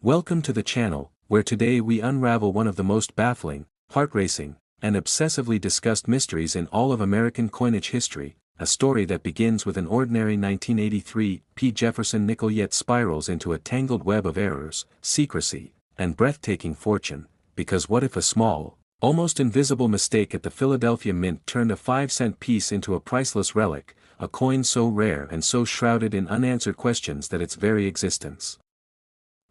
Welcome to the channel, where today we unravel one of the most baffling, heart-racing, and obsessively discussed mysteries in all of American coinage history, a story that begins with an ordinary 1983 P. Jefferson nickel yet spirals into a tangled web of errors, secrecy, and breathtaking fortune, because what if a small, almost invisible mistake at the Philadelphia Mint turned a 5-cent piece into a priceless relic, a coin so rare and so shrouded in unanswered questions that its very existence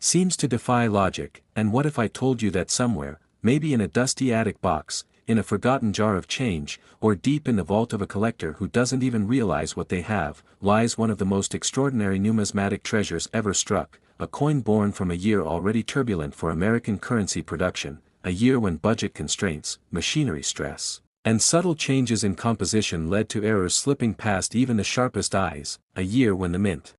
seems to defy logic. And what if I told you that somewhere, maybe in a dusty attic box, in a forgotten jar of change, or deep in the vault of a collector who doesn't even realize what they have, lies one of the most extraordinary numismatic treasures ever struck, a coin born from a year already turbulent for American currency production, a year when budget constraints, machinery stress, and subtle changes in composition led to errors slipping past even the sharpest eyes, a year when the mint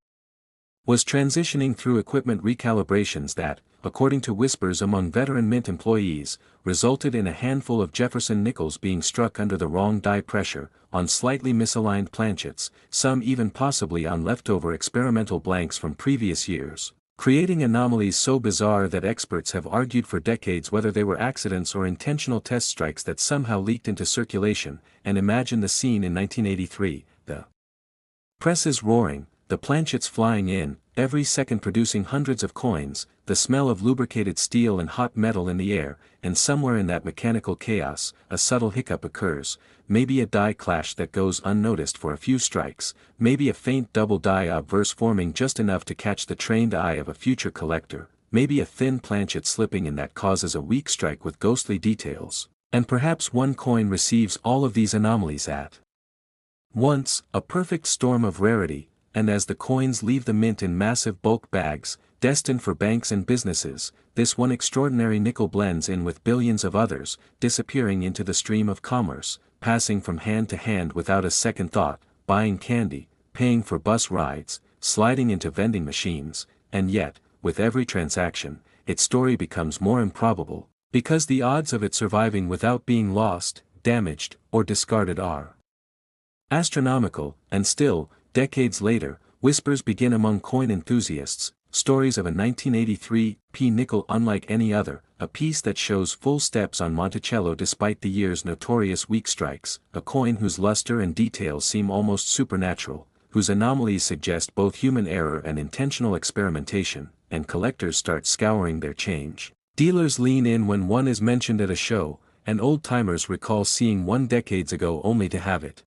was transitioning through equipment recalibrations that, according to whispers among veteran mint employees, resulted in a handful of Jefferson nickels being struck under the wrong die pressure, on slightly misaligned planchets, some even possibly on leftover experimental blanks from previous years, creating anomalies so bizarre that experts have argued for decades whether they were accidents or intentional test strikes that somehow leaked into circulation. And imagine the scene in 1983, the press is roaring, the planchets flying in, every second producing hundreds of coins, the smell of lubricated steel and hot metal in the air, and somewhere in that mechanical chaos, a subtle hiccup occurs, maybe a die clash that goes unnoticed for a few strikes, maybe a faint double die obverse forming just enough to catch the trained eye of a future collector, maybe a thin planchet slipping in that causes a weak strike with ghostly details, and perhaps one coin receives all of these anomalies at once, a perfect storm of rarity. And as the coins leave the mint in massive bulk bags, destined for banks and businesses, this one extraordinary nickel blends in with billions of others, disappearing into the stream of commerce, passing from hand to hand without a second thought, buying candy, paying for bus rides, sliding into vending machines, and yet, with every transaction, its story becomes more improbable, because the odds of it surviving without being lost, damaged, or discarded are astronomical. And still, decades later, whispers begin among coin enthusiasts, stories of a 1983 P nickel unlike any other, a piece that shows full steps on Monticello despite the year's notorious weak strikes, a coin whose luster and details seem almost supernatural, whose anomalies suggest both human error and intentional experimentation, and collectors start scouring their change. Dealers lean in when one is mentioned at a show, and old-timers recall seeing one decades ago only to have it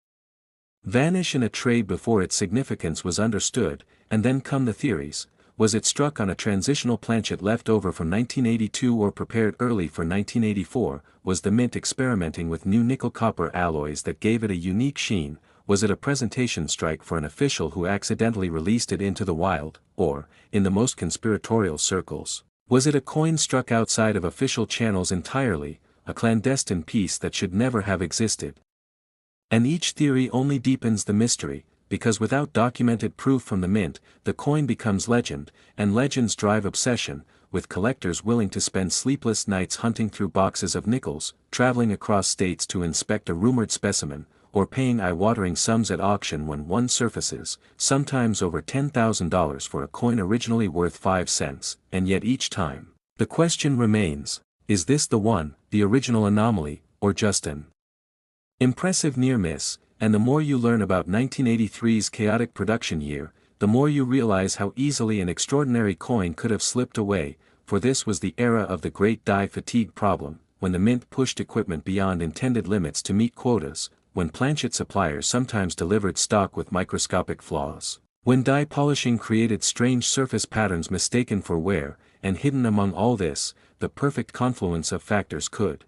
vanish in a trade before its significance was understood. And then come the theories. Was it struck on a transitional planchet left over from 1982 or prepared early for 1984? Was the mint experimenting with new nickel-copper alloys that gave it a unique sheen? Was it a presentation strike for an official who accidentally released it into the wild? Or, in the most conspiratorial circles, was it a coin struck outside of official channels entirely, a clandestine piece that should never have existed? And each theory only deepens the mystery, because without documented proof from the mint, the coin becomes legend, and legends drive obsession, with collectors willing to spend sleepless nights hunting through boxes of nickels, traveling across states to inspect a rumored specimen, or paying eye-watering sums at auction when one surfaces, sometimes over $10,000 for a coin originally worth 5 cents, and yet each time, the question remains, is this the one, the original anomaly, or just an impressive near miss? And the more you learn about 1983's chaotic production year, the more you realize how easily an extraordinary coin could have slipped away, for this was the era of the great die fatigue problem, when the mint pushed equipment beyond intended limits to meet quotas, when planchet suppliers sometimes delivered stock with microscopic flaws, when die polishing created strange surface patterns mistaken for wear, and hidden among all this, the perfect confluence of factors could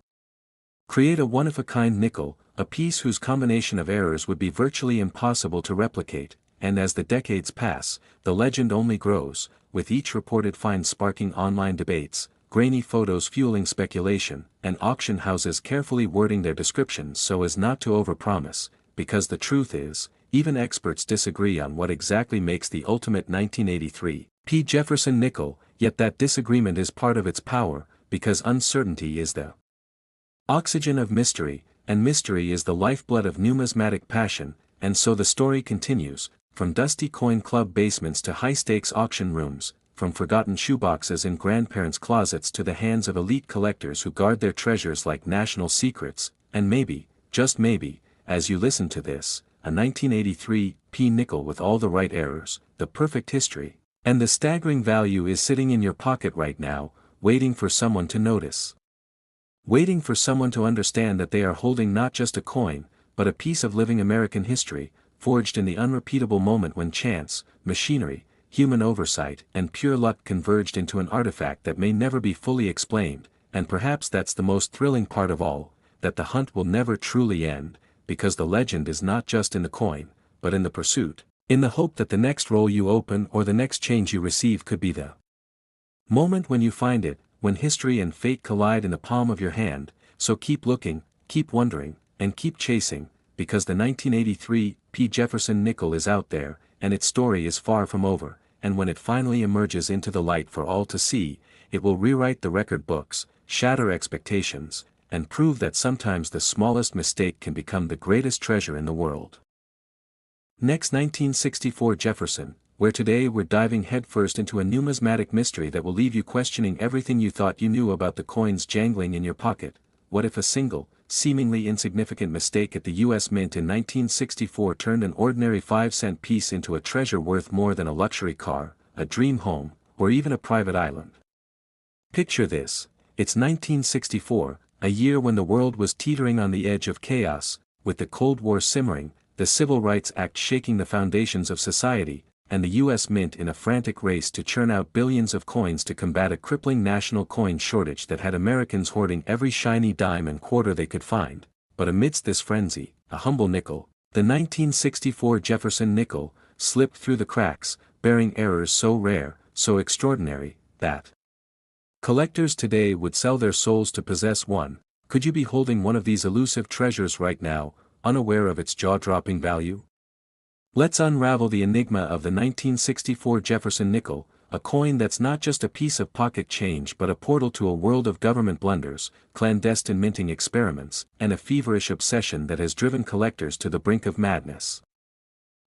create a one-of-a-kind nickel, a piece whose combination of errors would be virtually impossible to replicate. And as the decades pass, the legend only grows, with each reported find sparking online debates, grainy photos fueling speculation, and auction houses carefully wording their descriptions so as not to overpromise, because the truth is, even experts disagree on what exactly makes the ultimate 1983 P. Jefferson nickel, yet that disagreement is part of its power, because uncertainty is the oxygen of mystery, and mystery is the lifeblood of numismatic passion. And so the story continues, from dusty coin club basements to high-stakes auction rooms, from forgotten shoeboxes in grandparents' closets to the hands of elite collectors who guard their treasures like national secrets, and maybe, just maybe, as you listen to this, a 1983 P nickel with all the right errors, the perfect history, and the staggering value is sitting in your pocket right now, waiting for someone to notice. Waiting for someone to understand that they are holding not just a coin, but a piece of living American history, forged in the unrepeatable moment when chance, machinery, human oversight, and pure luck converged into an artifact that may never be fully explained, and perhaps that's the most thrilling part of all, that the hunt will never truly end, because the legend is not just in the coin, but in the pursuit, in the hope that the next roll you open or the next change you receive could be the moment when you find it, when history and fate collide in the palm of your hand. So keep looking, keep wondering, and keep chasing, because the 1983 P. Jefferson nickel is out there, and its story is far from over, and when it finally emerges into the light for all to see, it will rewrite the record books, shatter expectations, and prove that sometimes the smallest mistake can become the greatest treasure in the world. Next, 1964 Jefferson, where today we're diving headfirst into a numismatic mystery that will leave you questioning everything you thought you knew about the coins jangling in your pocket. What if a single, seemingly insignificant mistake at the U.S. Mint in 1964 turned an ordinary 5-cent piece into a treasure worth more than a luxury car, a dream home, or even a private island? Picture this: it's 1964, a year when the world was teetering on the edge of chaos, with the Cold War simmering, the Civil Rights Act shaking the foundations of society, and the U.S. Mint in a frantic race to churn out billions of coins to combat a crippling national coin shortage that had Americans hoarding every shiny dime and quarter they could find. But amidst this frenzy, a humble nickel, the 1964 Jefferson nickel, slipped through the cracks, bearing errors so rare, so extraordinary, that collectors today would sell their souls to possess one. Could you be holding one of these elusive treasures right now, unaware of its jaw-dropping value? Let's unravel the enigma of the 1964 Jefferson nickel, a coin that's not just a piece of pocket change but a portal to a world of government blunders, clandestine minting experiments, and a feverish obsession that has driven collectors to the brink of madness.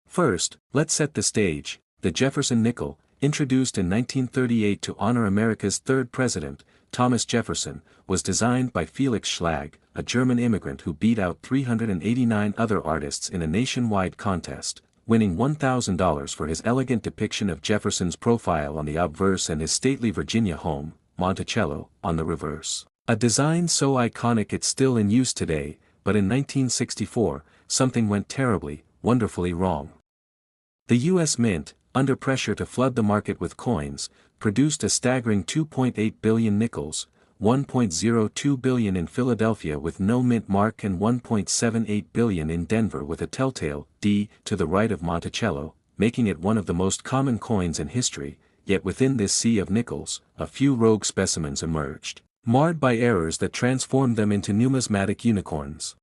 First, let's set the stage. The Jefferson nickel, introduced in 1938 to honor America's third president, Thomas Jefferson, was designed by Felix Schlag, a German immigrant who beat out 389 other artists in a nationwide contest, winning $1,000 for his elegant depiction of Jefferson's profile on the obverse and his stately Virginia home, Monticello, on the reverse. A design so iconic it's still in use today, but in 1964, something went terribly, wonderfully wrong. The U.S. Mint, under pressure to flood the market with coins, produced a staggering 2.8 billion nickels, 1.02 billion in Philadelphia with no mint mark and 1.78 billion in Denver with a telltale D to the right of Monticello, making it one of the most common coins in history. Yet within this sea of nickels, a few rogue specimens emerged, marred by errors that transformed them into numismatic unicorns.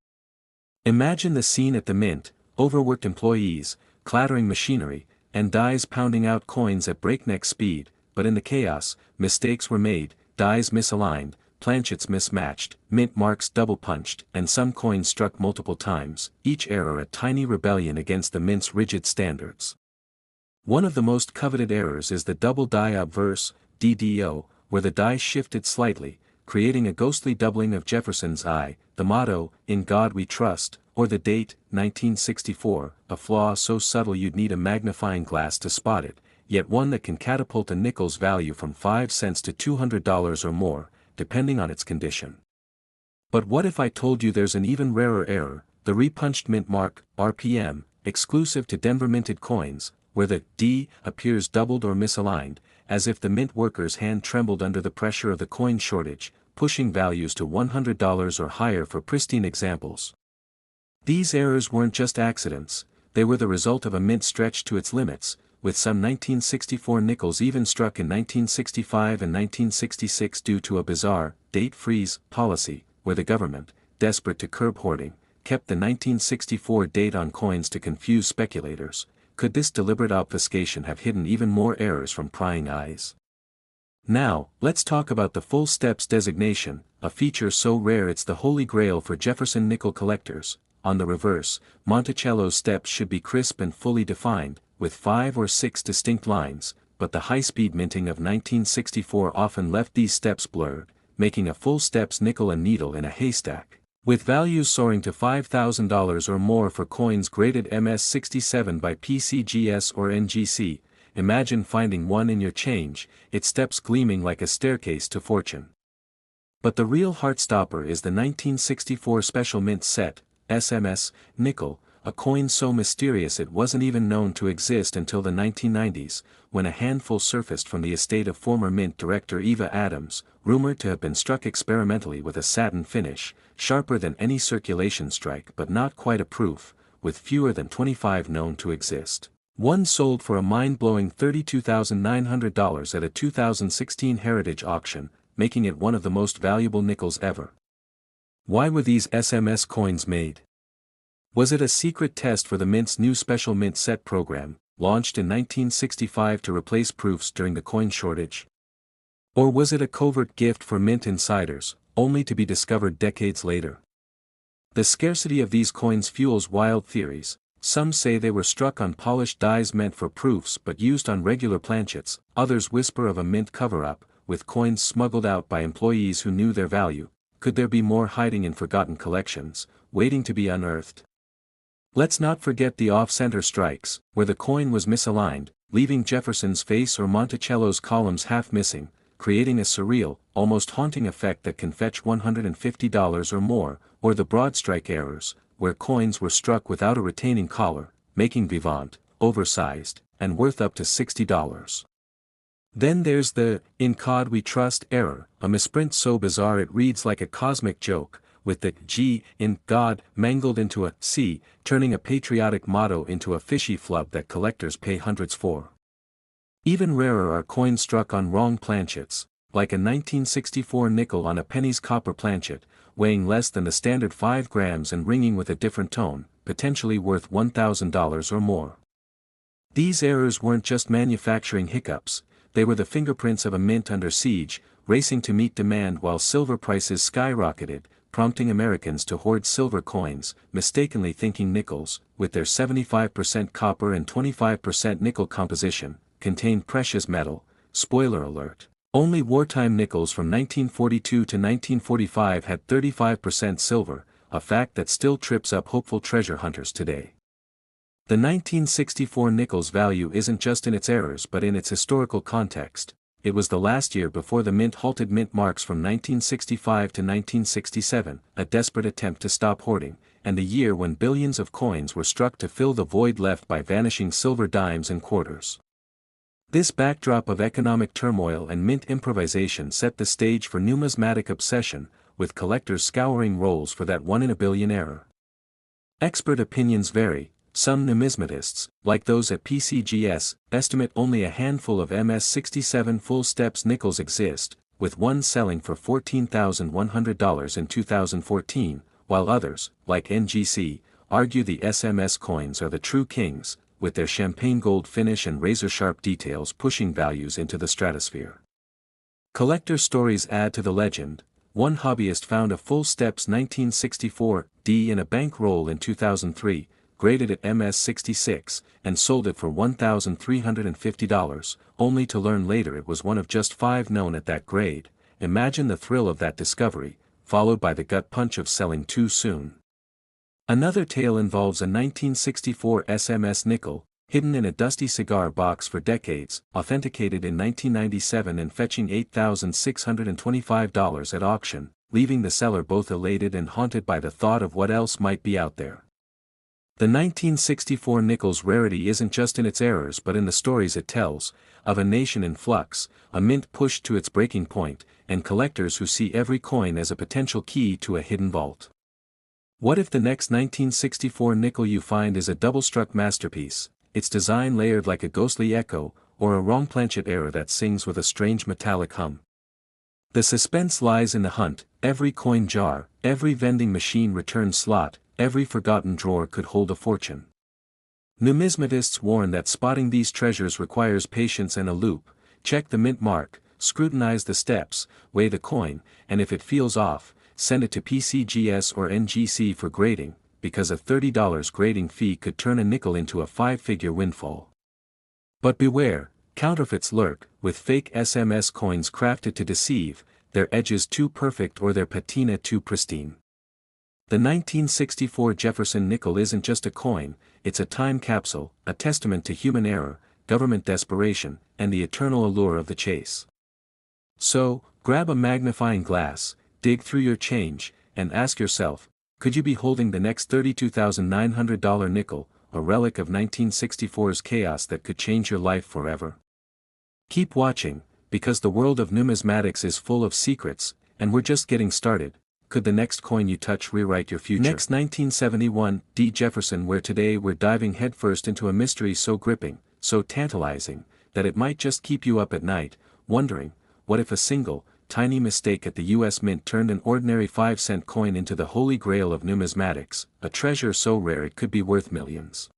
Imagine the scene at the mint: overworked employees, clattering machinery, and dies pounding out coins at breakneck speed, but in the chaos, mistakes were made, dies misaligned, planchets mismatched, mint marks double-punched, and some coins struck multiple times, each error a tiny rebellion against the mint's rigid standards. One of the most coveted errors is the double die obverse, DDO, where the die shifted slightly, creating a ghostly doubling of Jefferson's I, the motto, "In God We Trust," or the date, 1964, a flaw so subtle you'd need a magnifying glass to spot it, yet one that can catapult a nickel's value from 5 cents to $200 or more, depending on its condition. But what if I told you there's an even rarer error, the repunched mint mark, RPM, exclusive to Denver minted coins, where the D appears doubled or misaligned, as if the mint worker's hand trembled under the pressure of the coin shortage, pushing values to $100 or higher for pristine examples. These errors weren't just accidents, they were the result of a mint stretched to its limits, with some 1964 nickels even struck in 1965 and 1966 due to a bizarre date freeze policy, where the government, desperate to curb hoarding, kept the 1964 date on coins to confuse speculators. Could this deliberate obfuscation have hidden even more errors from prying eyes? Now, let's talk about the full steps designation, a feature so rare it's the holy grail for Jefferson nickel collectors. On the reverse, Monticello's steps should be crisp and fully defined, with 5 or 6 distinct lines, but the high-speed minting of 1964 often left these steps blurred, making a full steps nickel a needle in a haystack. With values soaring to $5,000 or more for coins graded MS-67 by PCGS or NGC, imagine finding one in your change, its steps gleaming like a staircase to fortune. But the real heartstopper is the 1964 Special Mint Set, SMS, nickel, a coin so mysterious it wasn't even known to exist until the 1990s, when a handful surfaced from the estate of former Mint director Eva Adams, rumored to have been struck experimentally with a satin finish, sharper than any circulation strike but not quite a proof, with fewer than 25 known to exist. One sold for a mind-blowing $32,900 at a 2016 Heritage auction, making it one of the most valuable nickels ever. Why were these SMS coins made? Was it a secret test for the Mint's new Special Mint Set program, launched in 1965 to replace proofs during the coin shortage? Or was it a covert gift for Mint insiders, only to be discovered decades later? The scarcity of these coins fuels wild theories. Some say they were struck on polished dies meant for proofs but used on regular planchets, others whisper of a Mint cover-up, with coins smuggled out by employees who knew their value. Could there be more hiding in forgotten collections, waiting to be unearthed? Let's not forget the off-center strikes, where the coin was misaligned, leaving Jefferson's face or Monticello's columns half missing, creating a surreal, almost haunting effect that can fetch $150 or more, or the broad strike errors, where coins were struck without a retaining collar, making vivant, oversized, and worth up to $60. Then there's the "in God we trust" error, a misprint so bizarre it reads like a cosmic joke, with the G in God mangled into a C, turning a patriotic motto into a fishy flub that collectors pay hundreds for. Even rarer are coins struck on wrong planchets, like a 1964 nickel on a penny's copper planchet, weighing less than the standard 5 grams and ringing with a different tone, potentially worth $1,000 or more. These errors weren't just manufacturing hiccups, they were the fingerprints of a mint under siege, racing to meet demand while silver prices skyrocketed, prompting Americans to hoard silver coins, mistakenly thinking nickels, with their 75% copper and 25% nickel composition, contained precious metal. Spoiler alert. Only wartime nickels from 1942 to 1945 had 35% silver, a fact that still trips up hopeful treasure hunters today. The 1964 nickel's value isn't just in its errors but in its historical context. It was the last year before the Mint halted mint marks from 1965 to 1967, a desperate attempt to stop hoarding, and the year when billions of coins were struck to fill the void left by vanishing silver dimes and quarters. This backdrop of economic turmoil and mint improvisation set the stage for numismatic obsession, with collectors scouring rolls for that one-in-a-billion error. Expert opinions vary. Some numismatists, like those at PCGS, estimate only a handful of MS-67 full steps nickels exist, with one selling for $14,100 in 2014, while others, like NGC, argue the SMS coins are the true kings, with their champagne gold finish and razor-sharp details pushing values into the stratosphere. Collector stories add to the legend. One hobbyist found a full steps 1964 D in a bank roll in 2003, graded at MS-66, and sold it for $1,350, only to learn later it was one of just 5 known at that grade. Imagine the thrill of that discovery, followed by the gut punch of selling too soon. Another tale involves a 1964 SMS nickel, hidden in a dusty cigar box for decades, authenticated in 1997 and fetching $8,625 at auction, leaving the seller both elated and haunted by the thought of what else might be out there. The 1964 nickel's rarity isn't just in its errors but in the stories it tells, of a nation in flux, a mint pushed to its breaking point, and collectors who see every coin as a potential key to a hidden vault. What if the next 1964 nickel you find is a double-struck masterpiece, its design layered like a ghostly echo, or a wrong planchet error that sings with a strange metallic hum? The suspense lies in the hunt. Every coin jar, every vending machine return slot, every forgotten drawer could hold a fortune. Numismatists warn that spotting these treasures requires patience and a loupe. Check the mint mark, scrutinize the steps, weigh the coin, and if it feels off, send it to PCGS or NGC for grading, because a $30 grading fee could turn a nickel into a 5-figure windfall. But beware, Counterfeits lurk, with fake SMS coins crafted to deceive, their edges too perfect or their patina too pristine. The 1964 Jefferson nickel isn't just a coin, it's a time capsule, a testament to human error, government desperation, and the eternal allure of the chase. So, grab a magnifying glass, dig through your change, and ask yourself, could you be holding the next $32,900 nickel, a relic of 1964's chaos that could change your life forever? Keep watching, because the world of numismatics is full of secrets, and we're just getting started. Could the next coin you touch rewrite your future? Next, 1971, D. Jefferson, where today we're diving headfirst into a mystery so gripping, so tantalizing, that it might just keep you up at night, wondering, what if a single, tiny mistake at the US Mint turned an ordinary 5-cent coin into the holy grail of numismatics, a treasure so rare it could be worth millions?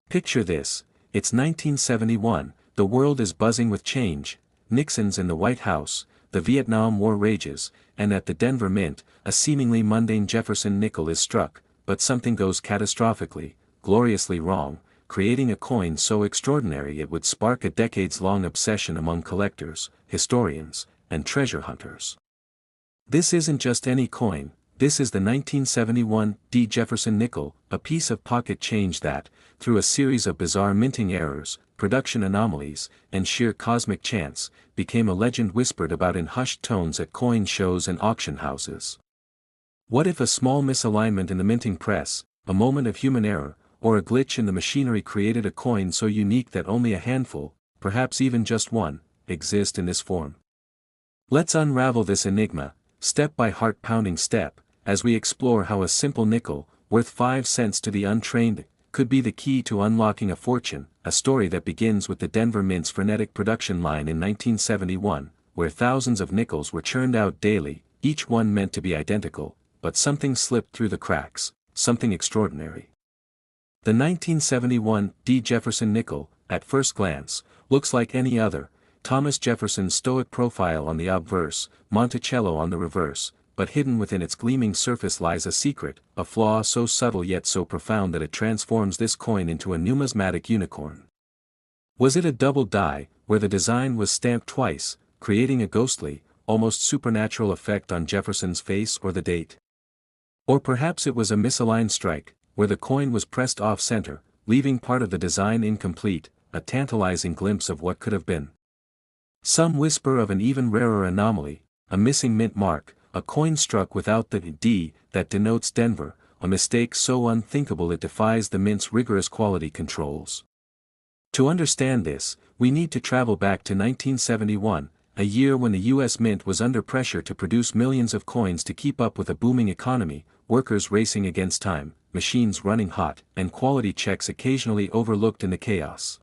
Picture this, it's 1971, the world is buzzing with change, Nixon's in the White House, the Vietnam War rages, and at the Denver Mint, a seemingly mundane Jefferson nickel is struck, but something goes catastrophically, gloriously wrong, creating a coin so extraordinary it would spark a decades-long obsession among collectors, historians, and treasure hunters. This isn't just any coin, this is the 1971 D. Jefferson nickel, a piece of pocket change that, through a series of bizarre minting errors, production anomalies, and sheer cosmic chance, became a legend whispered about in hushed tones at coin shows and auction houses. What if a small misalignment in the minting press, a moment of human error, or a glitch in the machinery created a coin so unique that only a handful, perhaps even just one, exist in this form? Let's unravel this enigma, step by heart-pounding step, as we explore how a simple nickel, worth 5 cents to the untrained, could be the key to unlocking a fortune, a story that begins with the Denver Mint's frenetic production line in 1971, where thousands of nickels were churned out daily, each one meant to be identical, but something slipped through the cracks, something extraordinary. The 1971 D. Jefferson nickel, at first glance, looks like any other, Thomas Jefferson's stoic profile on the obverse, Monticello on the reverse, but hidden within its gleaming surface lies a secret, a flaw so subtle yet so profound that it transforms this coin into a numismatic unicorn. Was it a double die, where the design was stamped twice, creating a ghostly, almost supernatural effect on Jefferson's face or the date? Or perhaps it was a misaligned strike, where the coin was pressed off-center, leaving part of the design incomplete, a tantalizing glimpse of what could have been. Some whisper of an even rarer anomaly, a missing mint mark, a coin struck without the D that denotes Denver, a mistake so unthinkable it defies the mint's rigorous quality controls. To understand this, we need to travel back to 1971, a year when the US Mint was under pressure to produce millions of coins to keep up with a booming economy, workers racing against time, machines running hot, and quality checks occasionally overlooked in the chaos.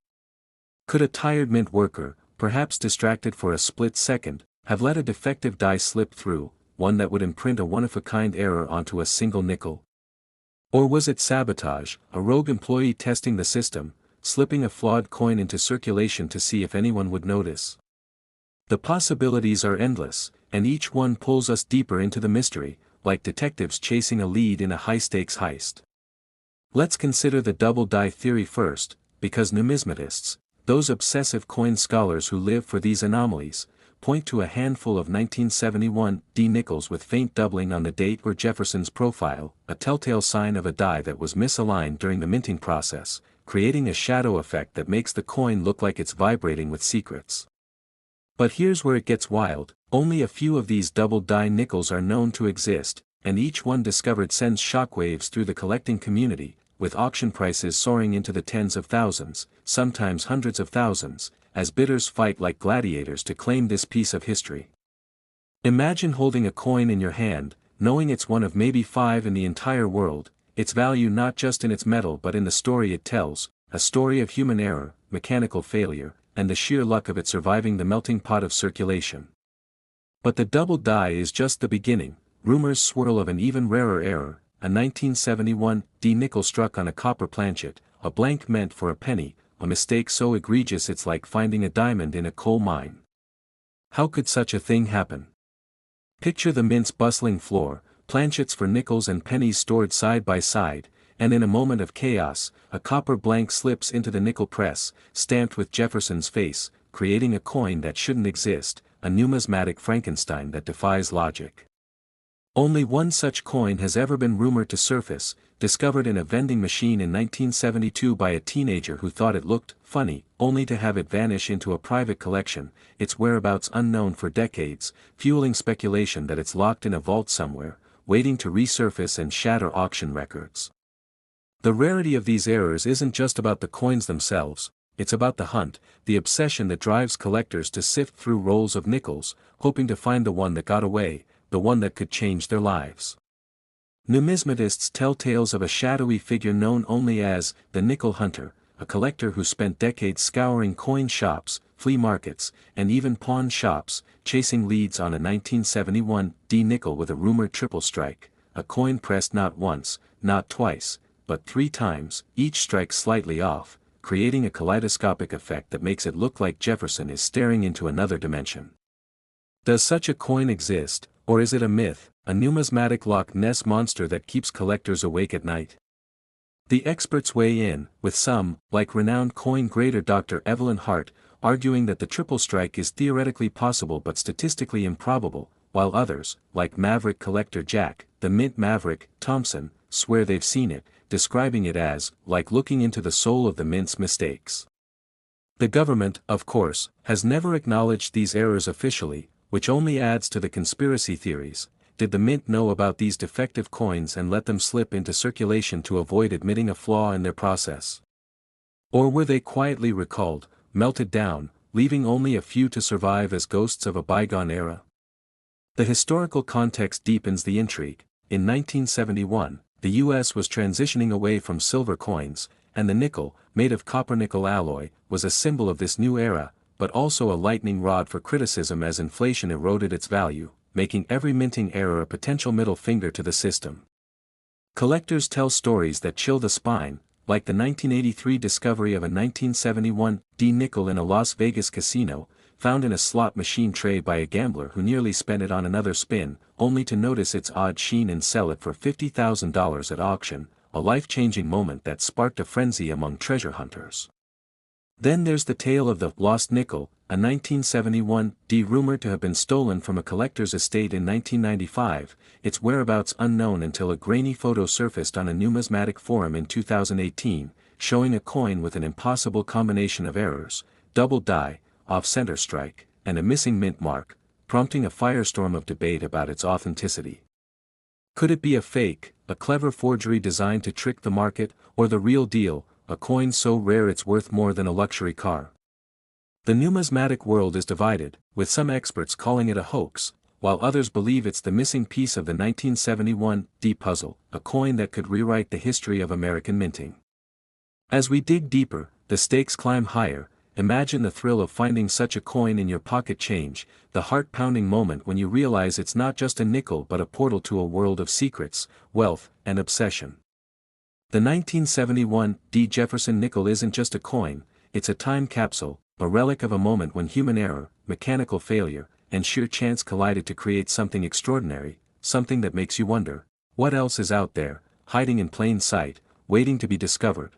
Could a tired mint worker, perhaps distracted for a split second, have let a defective die slip through, one that would imprint a one-of-a-kind error onto a single nickel? Or was it sabotage, a rogue employee testing the system, slipping a flawed coin into circulation to see if anyone would notice? The possibilities are endless, and each one pulls us deeper into the mystery, like detectives chasing a lead in a high-stakes heist. Let's consider the double die theory first, because numismatists, those obsessive coin scholars who live for these anomalies, point to a handful of 1971 D nickels with faint doubling on the date or Jefferson's profile, a telltale sign of a die that was misaligned during the minting process, creating a shadow effect that makes the coin look like it's vibrating with secrets. But here's where it gets wild, only a few of these double die nickels are known to exist, and each one discovered sends shockwaves through the collecting community, with auction prices soaring into the tens of thousands, sometimes hundreds of thousands, as bidders fight like gladiators to claim this piece of history. Imagine holding a coin in your hand, knowing it's one of maybe 5 in the entire world, its value not just in its metal but in the story it tells, a story of human error, mechanical failure, and the sheer luck of it surviving the melting pot of circulation. But the double die is just the beginning. Rumors swirl of an even rarer error, a 1971 D nickel struck on a copper planchet, a blank meant for a penny, a mistake so egregious it's like finding a diamond in a coal mine. How could such a thing happen? Picture the mint's bustling floor, planchets for nickels and pennies stored side by side, and in a moment of chaos, a copper blank slips into the nickel press, stamped with Jefferson's face, creating a coin that shouldn't exist, a numismatic Frankenstein that defies logic. Only one such coin has ever been rumored to surface, discovered in a vending machine in 1972 by a teenager who thought it looked funny, only to have it vanish into a private collection, its whereabouts unknown for decades, fueling speculation that it's locked in a vault somewhere, waiting to resurface and shatter auction records. The rarity of these errors isn't just about the coins themselves, it's about the hunt, the obsession that drives collectors to sift through rolls of nickels, hoping to find the one that got away, the one that could change their lives. Numismatists tell tales of a shadowy figure known only as the nickel hunter, a collector who spent decades scouring coin shops, flea markets, and even pawn shops, chasing leads on a 1971 D nickel with a rumored triple strike, a coin pressed not once, not twice, but 3 times, each strike slightly off, creating a kaleidoscopic effect that makes it look like Jefferson is staring into another dimension. Does such a coin exist, or is it a myth, a numismatic Loch Ness monster that keeps collectors awake at night? The experts weigh in, with some, like renowned coin grader Dr. Evelyn Hart, arguing that the triple strike is theoretically possible but statistically improbable, while others, like maverick collector Jack, the mint maverick, Thompson, swear they've seen it, describing it as, like looking into the soul of the mint's mistakes. The government, of course, has never acknowledged these errors officially, which only adds to the conspiracy theories. Did the mint know about these defective coins and let them slip into circulation to avoid admitting a flaw in their process? Or were they quietly recalled, melted down, leaving only a few to survive as ghosts of a bygone era? The historical context deepens the intrigue. In 1971, the U.S. was transitioning away from silver coins, and the nickel, made of copper-nickel alloy, was a symbol of this new era, but also a lightning rod for criticism as inflation eroded its value, making every minting error a potential middle finger to the system. Collectors tell stories that chill the spine, like the 1983 discovery of a 1971 D nickel in a Las Vegas casino, found in a slot machine tray by a gambler who nearly spent it on another spin, only to notice its odd sheen and sell it for $50,000 at auction, a life-changing moment that sparked a frenzy among treasure hunters. Then there's the tale of the lost nickel, a 1971 D rumored to have been stolen from a collector's estate in 1995, its whereabouts unknown until a grainy photo surfaced on a numismatic forum in 2018, showing a coin with an impossible combination of errors, double die, off-center strike, and a missing mint mark, prompting a firestorm of debate about its authenticity. Could it be a fake, a clever forgery designed to trick the market, or the real deal, a coin so rare it's worth more than a luxury car? The numismatic world is divided, with some experts calling it a hoax, while others believe it's the missing piece of the 1971 D puzzle, a coin that could rewrite the history of American minting. As we dig deeper, the stakes climb higher. Imagine the thrill of finding such a coin in your pocket change, the heart-pounding moment when you realize it's not just a nickel but a portal to a world of secrets, wealth, and obsession. The 1971 D Jefferson nickel isn't just a coin, it's a time capsule, a relic of a moment when human error, mechanical failure, and sheer chance collided to create something extraordinary, something that makes you wonder, what else is out there, hiding in plain sight, waiting to be discovered?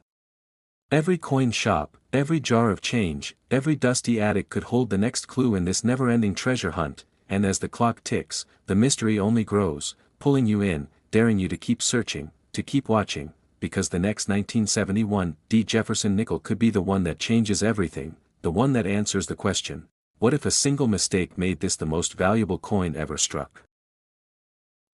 Every coin shop, every jar of change, every dusty attic could hold the next clue in this never-ending treasure hunt, and as the clock ticks, the mystery only grows, pulling you in, daring you to keep searching, to keep watching, because the next 1971 D Jefferson nickel could be the one that changes everything, the one that answers the question, what if a single mistake made this the most valuable coin ever struck?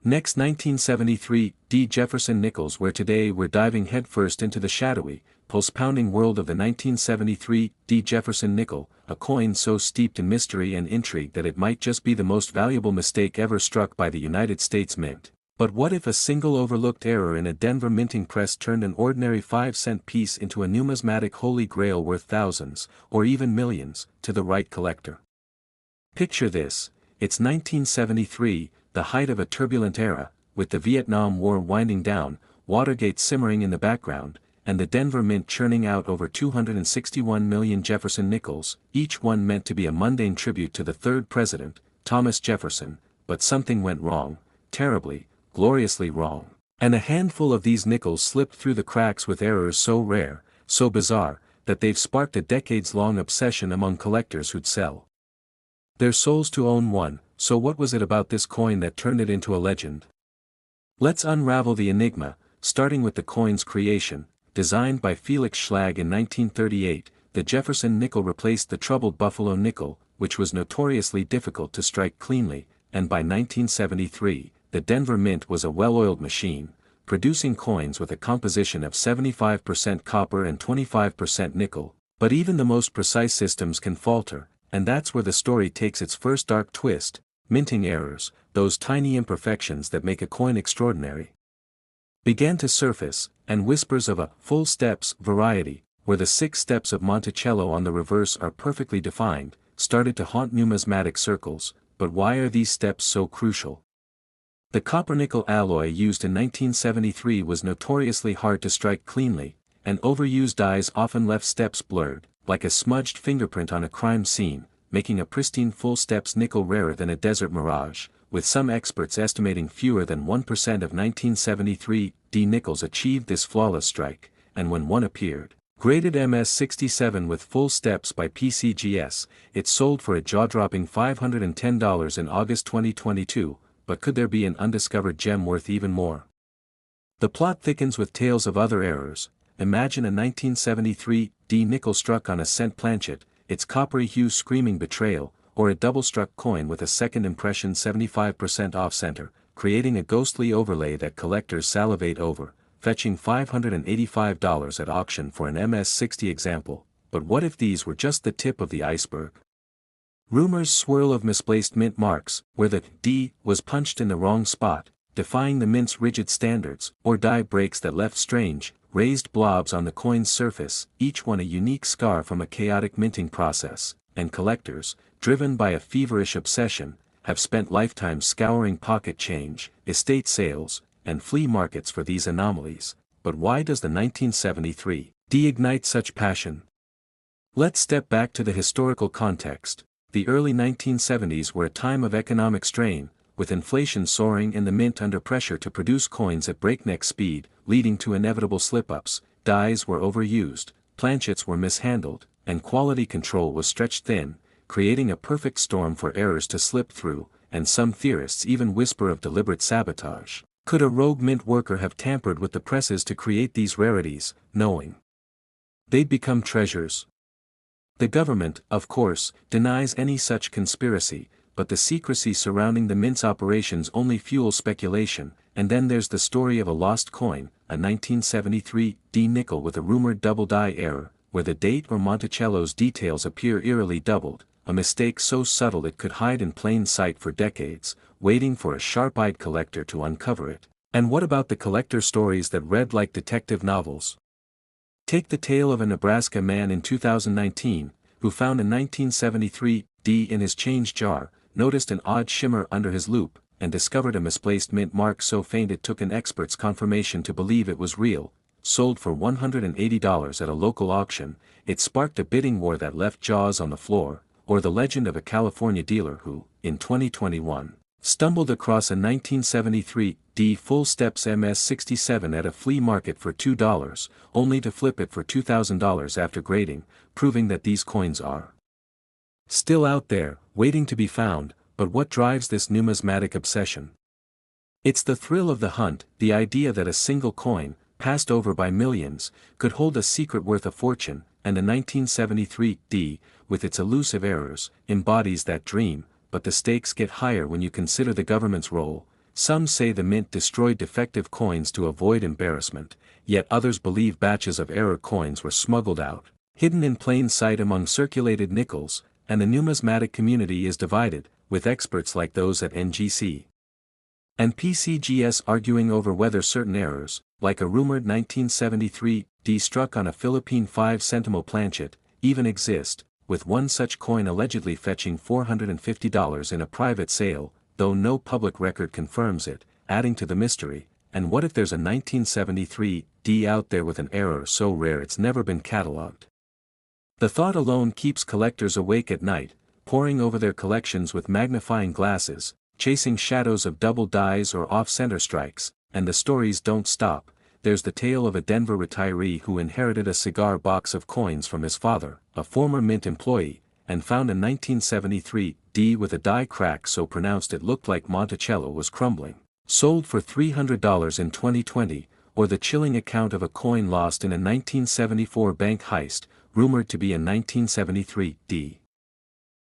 Next 1973 D Jefferson nickels, where today we're diving headfirst into the shadowy, pulse-pounding world of the 1973 D Jefferson nickel, a coin so steeped in mystery and intrigue that it might just be the most valuable mistake ever struck by the United States Mint. But what if a single overlooked error in a Denver minting press turned an ordinary 5-cent piece into a numismatic holy grail worth thousands, or even millions, to the right collector? Picture this, it's 1973, the height of a turbulent era, with the Vietnam War winding down, Watergate simmering in the background, and the Denver Mint churning out over 261 million Jefferson nickels, each one meant to be a mundane tribute to the third president, Thomas Jefferson, but something went wrong, terribly, gloriously wrong. And a handful of these nickels slipped through the cracks with errors so rare, so bizarre, that they've sparked a decades-long obsession among collectors who'd sell their souls to own one. So what was it about this coin that turned it into a legend? Let's unravel the enigma, starting with the coin's creation. Designed by Felix Schlag in 1938, the Jefferson nickel replaced the troubled Buffalo nickel, which was notoriously difficult to strike cleanly, and by 1973, the Denver Mint was a well-oiled machine, producing coins with a composition of 75% copper and 25% nickel. But even the most precise systems can falter, and that's where the story takes its first dark twist: minting errors, those tiny imperfections that make a coin extraordinary, began to surface, and whispers of a full steps variety, where the 6 steps of Monticello on the reverse are perfectly defined, started to haunt numismatic circles. But why are these steps so crucial? The copper-nickel alloy used in 1973 was notoriously hard to strike cleanly, and overused dyes often left steps blurred, like a smudged fingerprint on a crime scene, making a pristine full steps nickel rarer than a desert mirage, with some experts estimating fewer than 1% of 1973 D nickels achieved this flawless strike, and when one appeared, graded MS-67 with full steps by PCGS, it sold for a jaw-dropping $510 in August 2022, but could there be an undiscovered gem worth even more? The plot thickens with tales of other errors. Imagine a 1973 D nickel struck on a cent planchet, its coppery hue screaming betrayal, or a double-struck coin with a second impression 75% off-center, creating a ghostly overlay that collectors salivate over, fetching $585 at auction for an MS-60 example. But what if these were just the tip of the iceberg? Rumors swirl of misplaced mint marks, where the D was punched in the wrong spot, defying the mint's rigid standards, or die breaks that left strange, raised blobs on the coin's surface, each one a unique scar from a chaotic minting process. And collectors, driven by a feverish obsession, have spent lifetimes scouring pocket change, estate sales, and flea markets for these anomalies. But why does the 1973 D ignite such passion? Let's step back to the historical context. The early 1970s were a time of economic strain, with inflation soaring and the mint under pressure to produce coins at breakneck speed, leading to inevitable slip-ups. Dies were overused, planchets were mishandled, and quality control was stretched thin, creating a perfect storm for errors to slip through, and some theorists even whisper of deliberate sabotage. Could a rogue mint worker have tampered with the presses to create these rarities, knowing they'd become treasures? The government, of course, denies any such conspiracy, but the secrecy surrounding the mint's operations only fuels speculation. And then there's the story of a lost coin, a 1973 D nickel with a rumored double die error, where the date or Monticello's details appear eerily doubled, a mistake so subtle it could hide in plain sight for decades, waiting for a sharp-eyed collector to uncover it. And what about the collector stories that read like detective novels? Take the tale of a Nebraska man in 2019, who found a 1973 D in his change jar, noticed an odd shimmer under his loupe, and discovered a misplaced mint mark so faint it took an expert's confirmation to believe it was real. Sold for $180 at a local auction, it sparked a bidding war that left jaws on the floor. Or the legend of a California dealer who, in 2021, stumbled across a 1973 D full steps MS-67 at a flea market for $2, only to flip it for $2,000 after grading, proving that these coins are still out there, waiting to be found. But what drives this numismatic obsession? It's the thrill of the hunt, the idea that a single coin, passed over by millions, could hold a secret worth a fortune, and the 1973 D, with its elusive errors, embodies that dream. But the stakes get higher when you consider the government's role. Some say the mint destroyed defective coins to avoid embarrassment, yet others believe batches of error coins were smuggled out, hidden in plain sight among circulated nickels, and the numismatic community is divided, with experts like those at NGC and PCGS arguing over whether certain errors, like a rumored 1973 D struck on a Philippine 5-centimo planchet, even exist, with one such coin allegedly fetching $450 in a private sale, though no public record confirms it, adding to the mystery. And what if there's a 1973 D out there with an error so rare it's never been catalogued? The thought alone keeps collectors awake at night, poring over their collections with magnifying glasses, chasing shadows of double dies or off-center strikes. and the stories don't stop. There's the tale of a Denver retiree who inherited a cigar box of coins from his father, a former mint employee, and found a 1973 D with a die crack so pronounced it looked like Monticello was crumbling, sold for $300 in 2020, or the chilling account of a coin lost in a 1974 bank heist, rumored to be a 1973 D.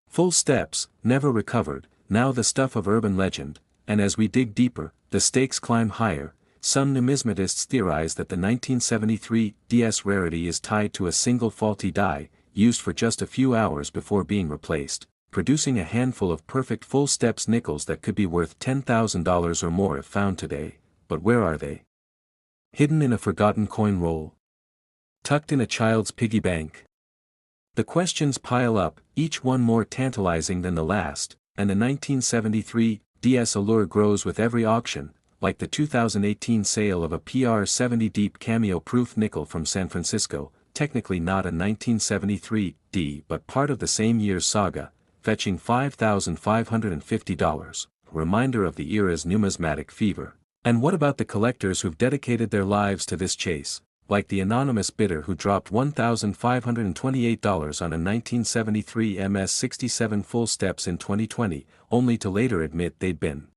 Full steps, never recovered, now the stuff of urban legend, and as we dig deeper, the stakes climb higher. Some numismatists theorize that the 1973 DS rarity is tied to a single faulty die, used for just a few hours before being replaced, producing a handful of perfect full steps nickels that could be worth $10,000 or more if found today. But where are they? Hidden in a forgotten coin roll? Tucked in a child's piggy bank? The questions pile up, each one more tantalizing than the last, and the 1973 DS allure grows with every auction, like the 2018 sale of a PR-70 deep cameo-proof nickel from San Francisco, technically not a 1973 D but part of the same year's saga, fetching $5,550, a reminder of the era's numismatic fever. And what about the collectors who've dedicated their lives to this chase, like the anonymous bidder who dropped $1,528 on a 1973 MS-67 full steps in 2020, only to later admit they'd been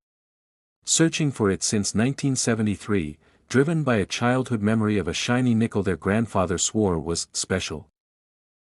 searching for it since 1973, driven by a childhood memory of a shiny nickel their grandfather swore was special?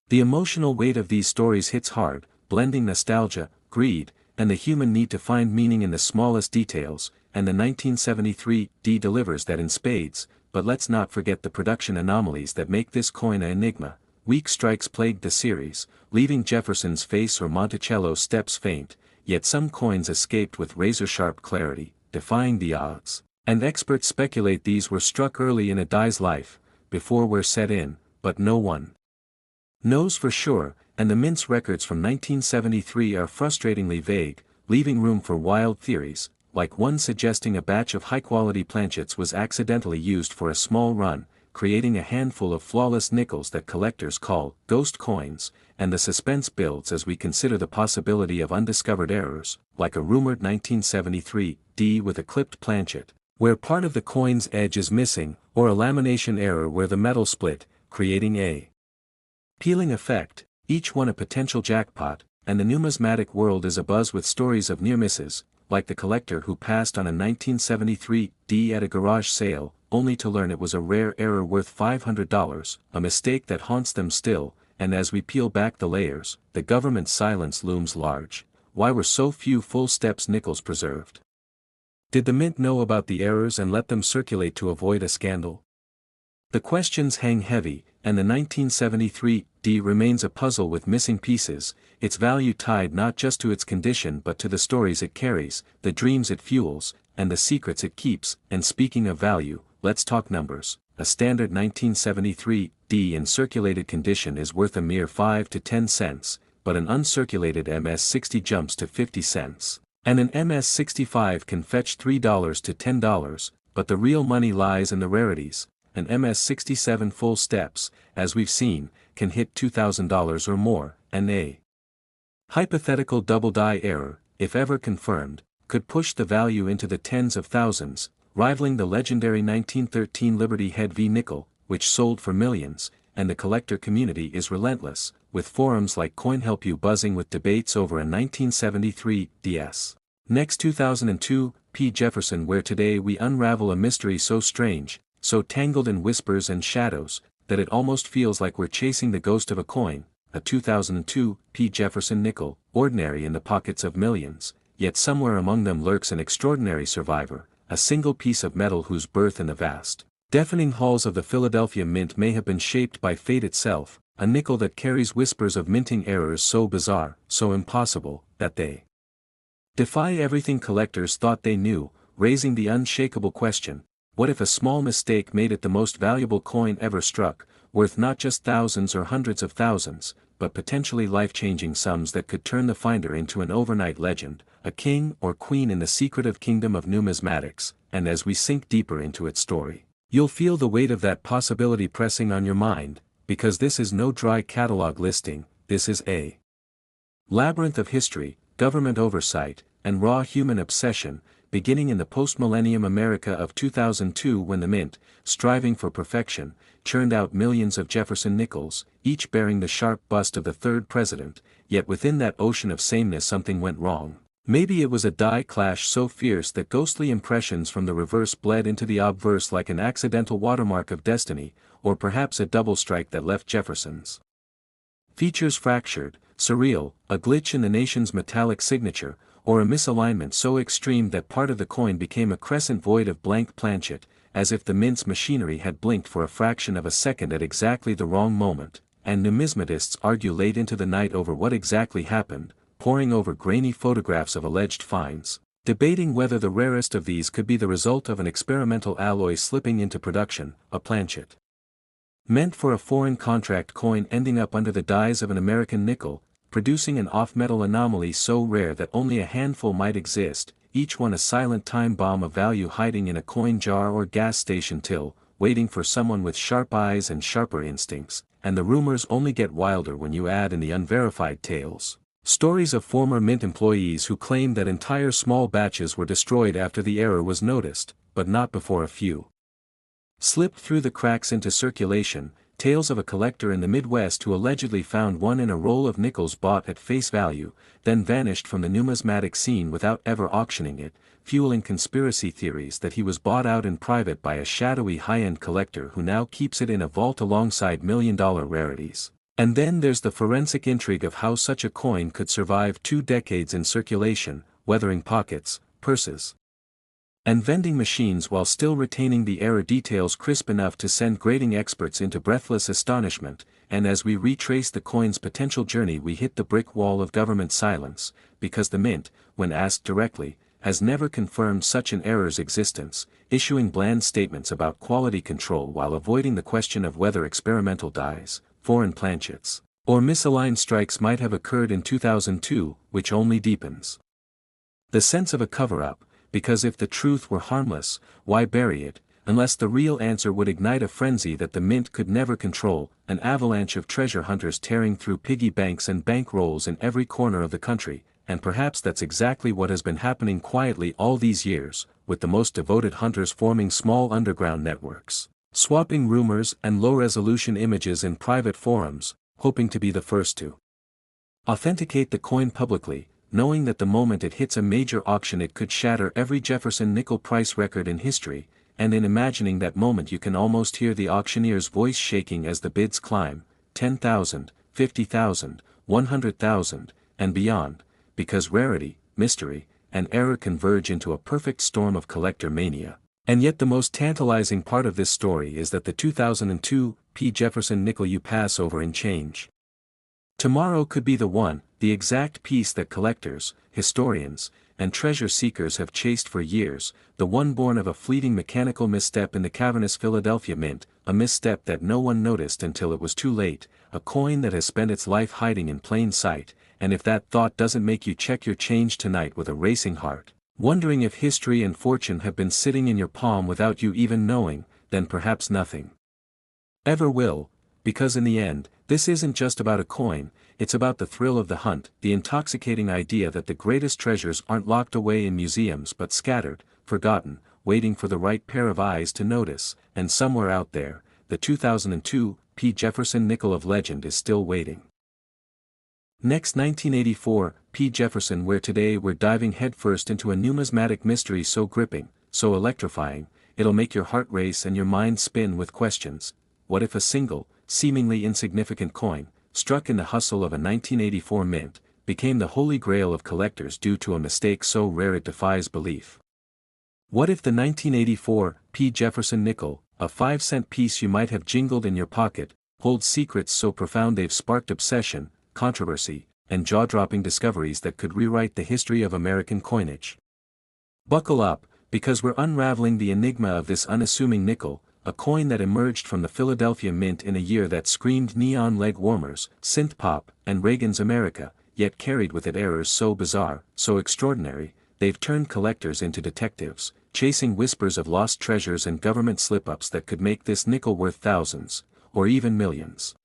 The emotional weight of these stories hits hard, blending nostalgia, greed, and the human need to find meaning in the smallest details, and the 1973 D delivers that in spades. But let's not forget the production anomalies that make this coin an enigma. Weak strikes plagued the series, leaving Jefferson's face or Monticello steps faint, yet some coins escaped with razor-sharp clarity, defying the odds. And experts speculate these were struck early in a die's life, before wear set in, but no one knows for sure, and the mint's records from 1973 are frustratingly vague, leaving room for wild theories, like one suggesting a batch of high-quality planchets was accidentally used for a small run, creating a handful of flawless nickels that collectors call ghost coins, and the suspense builds as we consider the possibility of undiscovered errors, like a rumored 1973 D with a clipped planchet, where part of the coin's edge is missing, or a lamination error where the metal split, creating a peeling effect, each one a potential jackpot, and the numismatic world is abuzz with stories of near misses, like the collector who passed on a 1973 D at a garage sale, only to learn it was a rare error worth $500, a mistake that haunts them still. And as we peel back the layers, the government's silence looms large. Why were so few full steps nickels preserved? Did the mint know about the errors and let them circulate to avoid a scandal? The questions hang heavy, and the 1973 D remains a puzzle with missing pieces, its value tied not just to its condition but to the stories it carries, the dreams it fuels, and the secrets it keeps. And speaking of value, let's talk numbers. A standard 1973 D in circulated condition is worth a mere 5 to 10 cents, but an uncirculated MS-60 jumps to 50 cents. And an MS-65 can fetch $3 to $10, but the real money lies in the rarities. An MS-67 full steps, as we've seen, can hit $2,000 or more, and a hypothetical double die error, if ever confirmed, could push the value into the tens of thousands, rivaling the legendary 1913 Liberty Head V nickel, which sold for millions. And the collector community is relentless, with forums like CoinHelpU buzzing with debates over a 1973 DS. Next 2002 P. Jefferson, where today we unravel a mystery so strange, so tangled in whispers and shadows, that it almost feels like we're chasing the ghost of a coin, a 2002 P. Jefferson nickel, ordinary in the pockets of millions, yet somewhere among them lurks an extraordinary survivor, a single piece of metal whose birth in the vast, deafening halls of the Philadelphia Mint may have been shaped by fate itself, a nickel that carries whispers of minting errors so bizarre, so impossible, that they defy everything collectors thought they knew, raising the unshakable question: what if a small mistake made it the most valuable coin ever struck, worth not just thousands or hundreds of thousands, but potentially life-changing sums that could turn the finder into an overnight legend, a king or queen in the secretive kingdom of numismatics? And as we sink deeper into its story, you'll feel the weight of that possibility pressing on your mind, because this is no dry catalog listing, this is a labyrinth of history, government oversight, and raw human obsession, beginning in the post-millennium America of 2002 when the mint, striving for perfection, churned out millions of Jefferson nickels, each bearing the sharp bust of the third president, yet within that ocean of sameness something went wrong. Maybe it was a die clash so fierce that ghostly impressions from the reverse bled into the obverse like an accidental watermark of destiny, or perhaps a double strike that left Jefferson's features fractured, surreal, a glitch in the nation's metallic signature, or a misalignment so extreme that part of the coin became a crescent void of blank planchet, as if the mint's machinery had blinked for a fraction of a second at exactly the wrong moment, and numismatists argue late into the night over what exactly happened, poring over grainy photographs of alleged finds, debating whether the rarest of these could be the result of an experimental alloy slipping into production, a planchet meant for a foreign contract coin ending up under the dies of an American nickel, producing an off-metal anomaly so rare that only a handful might exist, each one a silent time bomb of value hiding in a coin jar or gas station till, waiting for someone with sharp eyes and sharper instincts, and the rumors only get wilder when you add in the unverified tales. Stories of former mint employees who claim that entire small batches were destroyed after the error was noticed, but not before a few slipped through the cracks into circulation, tales of a collector in the Midwest who allegedly found one in a roll of nickels bought at face value, then vanished from the numismatic scene without ever auctioning it, fueling conspiracy theories that he was bought out in private by a shadowy high-end collector who now keeps it in a vault alongside million-dollar rarities. And then there's the forensic intrigue of how such a coin could survive 2 decades in circulation, weathering pockets, purses, and vending machines while still retaining the error details crisp enough to send grading experts into breathless astonishment, and as we retrace the coin's potential journey we hit the brick wall of government silence, because the mint, when asked directly, has never confirmed such an error's existence, issuing bland statements about quality control while avoiding the question of whether experimental dies, foreign planchets, or misaligned strikes might have occurred in 2002, which only deepens the sense of a cover-up, because if the truth were harmless, why bury it, unless the real answer would ignite a frenzy that the mint could never control, an avalanche of treasure hunters tearing through piggy banks and bank rolls in every corner of the country, and perhaps that's exactly what has been happening quietly all these years, with the most devoted hunters forming small underground networks, swapping rumors and low-resolution images in private forums, hoping to be the first to authenticate the coin publicly, knowing that the moment it hits a major auction it could shatter every Jefferson nickel price record in history, and in imagining that moment you can almost hear the auctioneer's voice shaking as the bids climb, 10,000, 50,000, 100,000, and beyond, because rarity, mystery, and error converge into a perfect storm of collector mania. And yet the most tantalizing part of this story is that the 2002 P. Jefferson nickel you pass over in change tomorrow could be the one, the exact piece that collectors, historians, and treasure seekers have chased for years, the one born of a fleeting mechanical misstep in the cavernous Philadelphia mint, a misstep that no one noticed until it was too late, a coin that has spent its life hiding in plain sight, and if that thought doesn't make you check your change tonight with a racing heart, wondering if history and fortune have been sitting in your palm without you even knowing, then perhaps nothing ever will, because in the end, this isn't just about a coin, it's about the thrill of the hunt, the intoxicating idea that the greatest treasures aren't locked away in museums but scattered, forgotten, waiting for the right pair of eyes to notice, and somewhere out there, the 2002 P. Jefferson nickel of legend is still waiting. Next 1984, P. Jefferson, where today we're diving headfirst into a numismatic mystery so gripping, so electrifying, it'll make your heart race and your mind spin with questions. What if a single, seemingly insignificant coin, struck in the hustle of a 1984 mint, became the holy grail of collectors due to a mistake so rare it defies belief? What if the 1984 P. Jefferson nickel, a 5-cent piece you might have jingled in your pocket, holds secrets so profound they've sparked obsession, controversy, and jaw-dropping discoveries that could rewrite the history of American coinage? Buckle up, because we're unraveling the enigma of this unassuming nickel, a coin that emerged from the Philadelphia Mint in a year that screamed neon leg warmers, synth pop, and Reagan's America, yet carried with it errors so bizarre, so extraordinary, they've turned collectors into detectives, chasing whispers of lost treasures and government slip-ups that could make this nickel worth thousands, or even millions.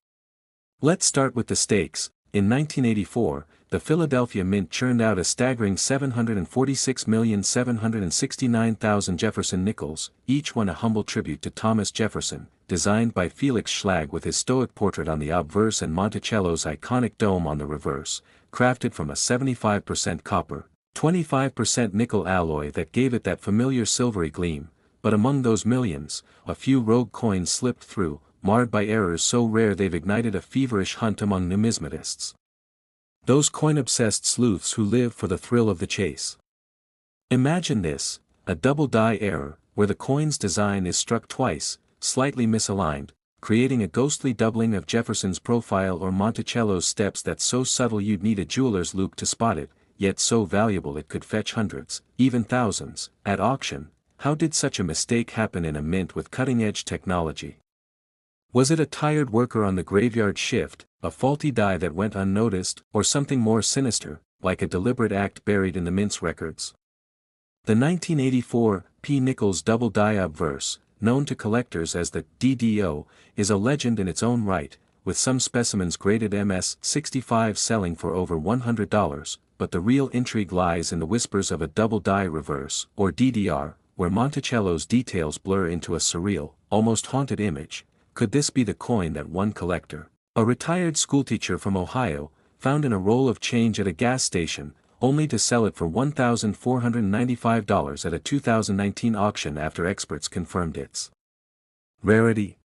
Let's start with the stakes. In 1984, the Philadelphia Mint churned out a staggering 746,769,000 Jefferson nickels, each one a humble tribute to Thomas Jefferson, designed by Felix Schlag with his stoic portrait on the obverse and Monticello's iconic dome on the reverse, crafted from a 75% copper, 25% nickel alloy that gave it that familiar silvery gleam. But among those millions, a few rogue coins slipped through, marred by errors so rare they've ignited a feverish hunt among numismatists. Those coin-obsessed sleuths who live for the thrill of the chase. Imagine this, a double die error, where the coin's design is struck twice, slightly misaligned, creating a ghostly doubling of Jefferson's profile or Monticello's steps that's so subtle you'd need a jeweler's loupe to spot it, yet so valuable it could fetch hundreds, even thousands, at auction. How did such a mistake happen in a mint with cutting-edge technology? Was it a tired worker on the graveyard shift, a faulty die that went unnoticed, or something more sinister, like a deliberate act buried in the mint's records? The 1984 P. Nichols double die obverse, known to collectors as the DDO, is a legend in its own right, with some specimens graded MS-65 selling for over $100, but the real intrigue lies in the whispers of a double die reverse, or DDR, where Monticello's details blur into a surreal, almost haunted image. Could this be the coin that one collector, a retired schoolteacher from Ohio, found in a roll of change at a gas station, only to sell it for $1,495 at a 2019 auction after experts confirmed its rarity?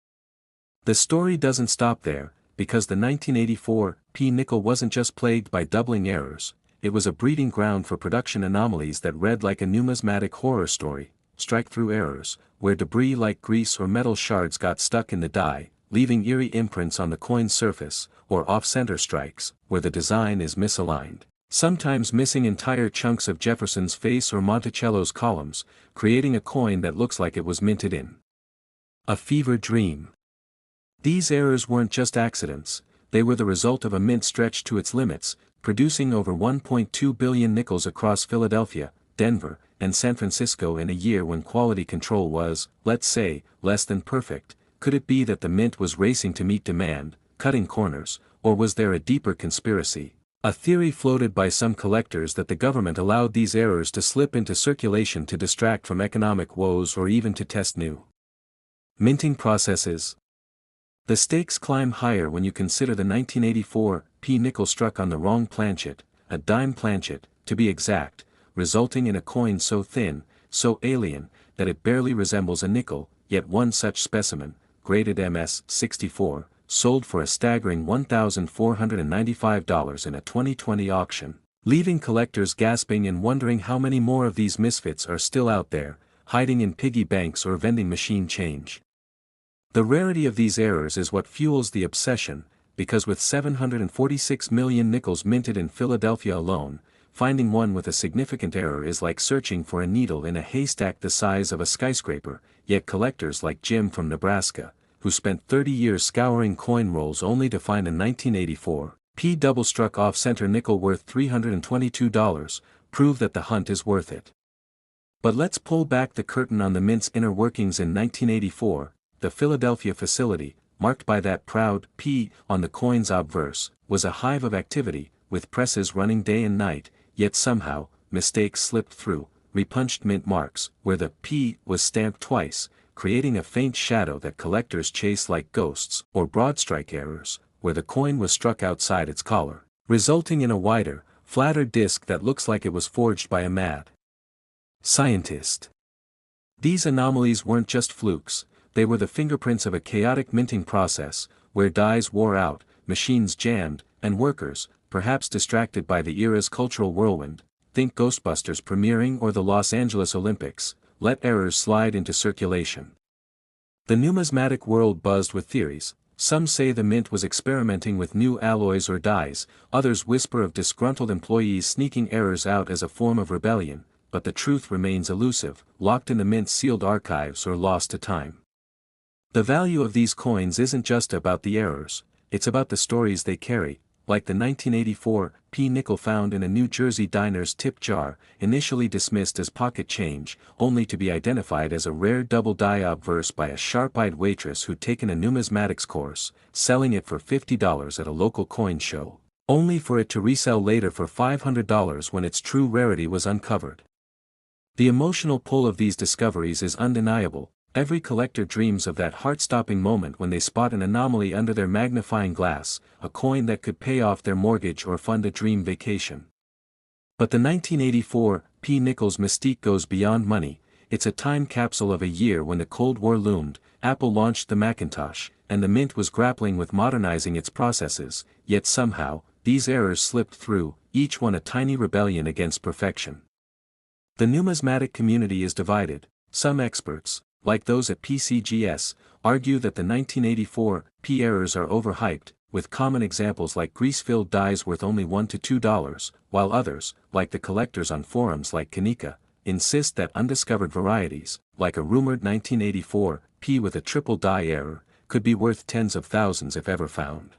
The story doesn't stop there, because the 1984 P. nickel wasn't just plagued by doubling errors, it was a breeding ground for production anomalies that read like a numismatic horror story, strike-through errors, where debris like grease or metal shards got stuck in the die, leaving eerie imprints on the coin's surface, or off-center strikes, where the design is misaligned, sometimes missing entire chunks of Jefferson's face or Monticello's columns, creating a coin that looks like it was minted in a fever dream. These errors weren't just accidents, they were the result of a mint stretched to its limits, producing over 1.2 billion nickels across Philadelphia, Denver, and San Francisco in a year when quality control was, let's say, less than perfect. Could it be that the mint was racing to meet demand, cutting corners, or was there a deeper conspiracy? A theory floated by some collectors that the government allowed these errors to slip into circulation to distract from economic woes or even to test new minting processes. The stakes climb higher when you consider the 1984 P. nickel struck on the wrong planchet, a dime planchet, to be exact, resulting in a coin so thin, so alien, that it barely resembles a nickel, yet one such specimen, graded MS-64, sold for a staggering $1,495 in a 2020 auction, leaving collectors gasping and wondering how many more of these misfits are still out there, hiding in piggy banks or vending machine change. The rarity of these errors is what fuels the obsession, because with 746 million nickels minted in Philadelphia alone, finding one with a significant error is like searching for a needle in a haystack the size of a skyscraper. Yet collectors like Jim from Nebraska, who spent 30 years scouring coin rolls only to find a 1984 P double-struck off-center nickel worth $322, prove that the hunt is worth it. But let's pull back the curtain on the mint's inner workings. In 1984, the Philadelphia facility, marked by that proud P on the coin's obverse, was a hive of activity, with presses running day and night, yet somehow, mistakes slipped through, repunched mint marks, where the P was stamped twice, creating a faint shadow that collectors chase like ghosts, or broadstrike errors, where the coin was struck outside its collar, resulting in a wider, flatter disc that looks like it was forged by a mad scientist. These anomalies weren't just flukes, they were the fingerprints of a chaotic minting process, where dies wore out, machines jammed, and workers, perhaps distracted by the era's cultural whirlwind, think Ghostbusters premiering or the Los Angeles Olympics, let errors slide into circulation. The numismatic world buzzed with theories. Some say the mint was experimenting with new alloys or dyes, others whisper of disgruntled employees sneaking errors out as a form of rebellion, but the truth remains elusive, locked in the mint's sealed archives or lost to time. The value of these coins isn't just about the errors, it's about the stories they carry, like the 1984 P. nickel found in a New Jersey diner's tip jar, initially dismissed as pocket change, only to be identified as a rare double die obverse by a sharp-eyed waitress who'd taken a numismatics course, selling it for $50 at a local coin show. only for it to resell later for $500 when its true rarity was uncovered. The emotional pull of these discoveries is undeniable. Every collector dreams of that heart-stopping moment when they spot an anomaly under their magnifying glass, a coin that could pay off their mortgage or fund a dream vacation. But the 1984 P. Nichols mystique goes beyond money. It's a time capsule of a year when the Cold War loomed, Apple launched the Macintosh, and the Mint was grappling with modernizing its processes, yet somehow, these errors slipped through, each one a tiny rebellion against perfection. The numismatic community is divided. Some experts, like those at PCGS, argue that the 1984 P errors are overhyped, with common examples like grease-filled dies worth only $1 to $2, while others, like the collectors on forums like Kanika, insist that undiscovered varieties, like a rumored 1984 P with a triple die error, could be worth tens of thousands if ever found.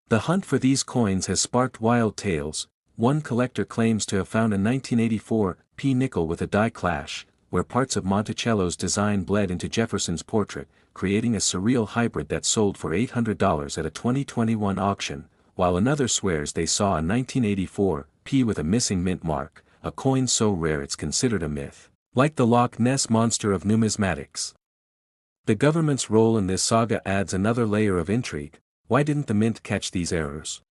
The hunt for these coins has sparked wild tales. One collector claims to have found a 1984 P nickel with a die clash, where parts of Monticello's design bled into Jefferson's portrait, creating a surreal hybrid that sold for $800 at a 2021 auction, while another swears they saw a 1984 P with a missing mint mark, a coin so rare it's considered a myth, like the Loch Ness monster of numismatics. The government's role in this saga adds another layer of intrigue. Why didn't the Mint catch these errors?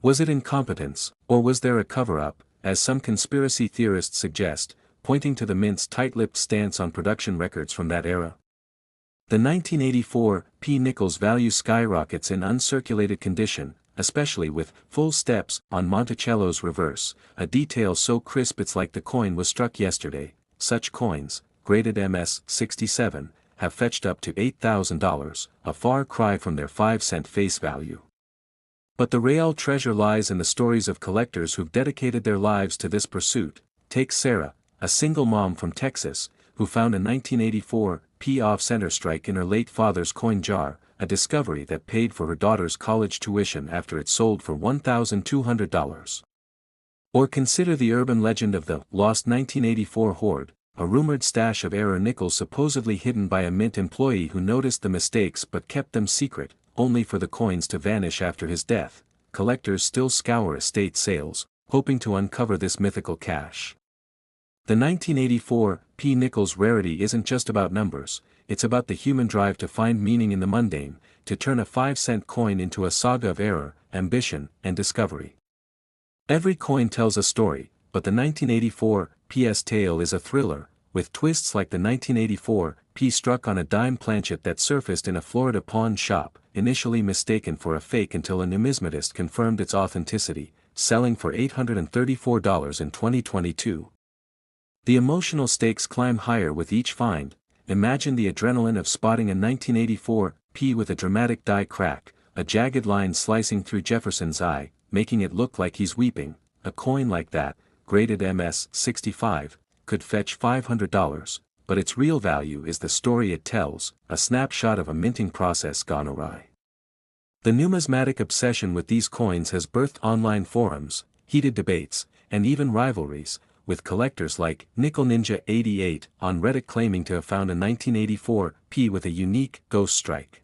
Was it incompetence, or was there a cover-up, as some conspiracy theorists suggest, pointing to the Mint's tight-lipped stance on production records from that era? The 1984 P Nichols value skyrockets in uncirculated condition, especially with full steps on Monticello's reverse, a detail so crisp it's like the coin was struck yesterday. Such coins, graded MS-67, have fetched up to $8,000, a far cry from their 5-cent face value. But the real treasure lies in the stories of collectors who've dedicated their lives to this pursuit. Take Sarah, a single mom from Texas, who found a 1984 P off-center strike in her late father's coin jar, a discovery that paid for her daughter's college tuition after it sold for $1,200. Or consider the urban legend of the lost 1984 hoard, a rumored stash of error nickels supposedly hidden by a Mint employee who noticed the mistakes but kept them secret, only for the coins to vanish after his death. Collectors still scour estate sales, hoping to uncover this mythical cache. The 1984 P Nichols rarity isn't just about numbers, it's about the human drive to find meaning in the mundane, to turn a 5-cent coin into a saga of error, ambition, and discovery. Every coin tells a story, but the 1984 P's tale is a thriller, with twists like the 1984 P struck on a dime planchet that surfaced in a Florida pawn shop, initially mistaken for a fake until a numismatist confirmed its authenticity, selling for $834 in 2022. The emotional stakes climb higher with each find. Imagine the adrenaline of spotting a 1984 P with a dramatic die crack, a jagged line slicing through Jefferson's eye, making it look like he's weeping. A coin like that, graded MS-65, could fetch $500, but its real value is the story it tells, a snapshot of a minting process gone awry. The numismatic obsession with these coins has birthed online forums, heated debates, and even rivalries, with collectors like Nickel Ninja 88 on Reddit claiming to have found a 1984 P with a unique ghost strike.